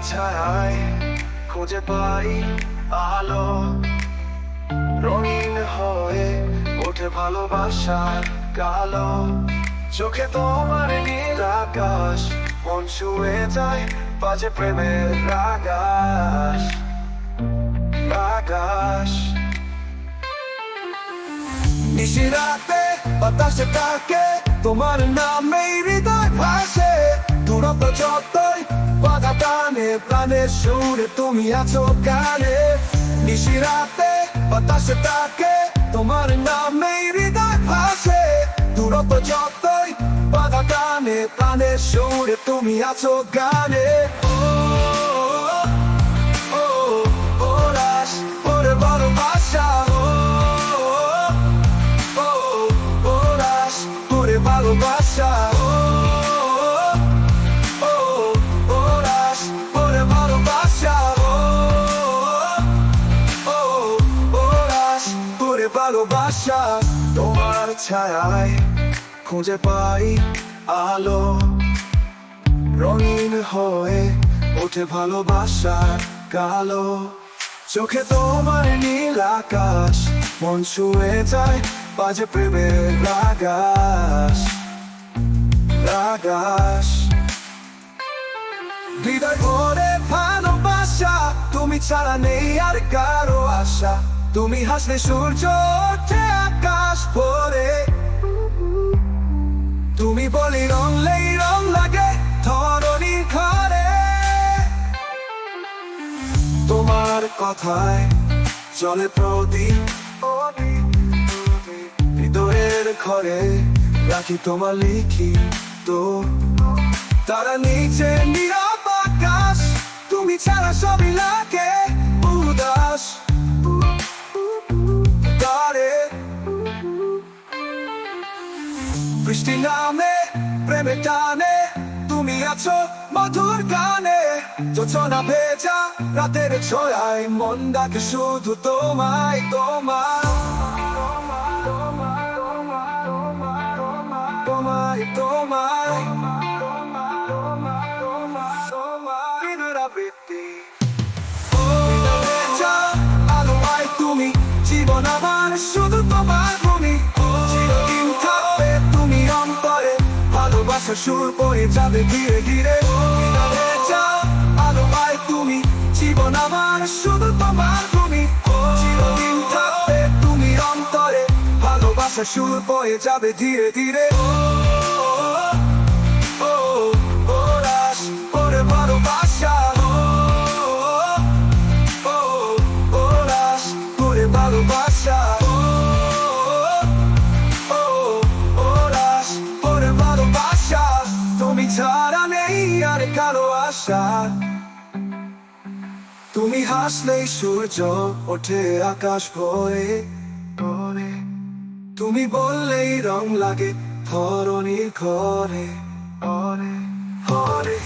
ছায়ায় খুঁজে পাই আলো, রঙিন হয়ে ওঠে ভালোবাসার কালো। চোখে তোমার নীল আকাশ, মন ছুঁয়ে যায় বাজে প্রেমের আকাশ আকাশ। নিশিরাতে বাতাসে থাকে তোমার নামে হৃদয় ভাসে, দূরত্ব যতই বাধা টানে প্রাণের সুরে তুমি আছো গানে। নিশিরাতে বাতাসে থাকে তোমার নামে হৃদয় ভাসে, দূরত্ব যতই বাধা টানে প্রাণের সুরে তুমি আছো গানে। ভালোবাসা ভালোবাসা ভালোবাসা ভালোবাসা। তোমার ছায়ায় খুঁজে পাই আলো, রঙিন হয়ে ওঠে ভালোবাসার কালো। চোখে তোমার নীল আকাশ, মন ছুঁয়ে যায় বাজে প্রেমের আকাশ আকাশ। হৃদয় ভরে ভালোবাসা, তুমি ছাড়া নেই আর কারো আশা। তুমি হাসলে সূর্য ওঠে আকাশ ভরে, তুমি বলি রংলেই রং লাগে ধরণীর ঘরে। তোমার কথায় চলে প্রদীপ, হৃদয়ের ঘরে রাখি তোমার লিখিত। তারা নিচে নীরব আকাশ, তুমি ছাড়া সবই লাগে উদাস। তারে বৃষ্টি নামে প্রেমে টানে, তুমি আছো মধুর গানে। যোচনা ভেজা রাতের ছোঁয়ায় মন ডাকে শুধু তোমায় তোমায় তোমায় তোমায় পুনরাবৃত্তি। আলোয় তুমি জীবন আমার, শুধু তোমার ভূমি। চিরদিন থাকবে তুমি অন্তরে, ভালোবাসার সুর বয়ে যাবে ধীরে ধীরে। আলোয় তুমি জীবন আমার, শুধু তোমার ভূমি। চিরদিন থাকবে তুমি অন্তরে, ভালোবাসার সুর বয়ে যাবে ধীরে ধীরে। ভালোবাসা ভালোবাসা ভালোবাসা। তুমি ছাড়া নেই আর কারো আশা, তুমি হাসলেই সূর্য ওঠে আকাশ ভরে। তুমি বললেই রং লাগে ধরণীর ঘরে ঘরে ঘরে।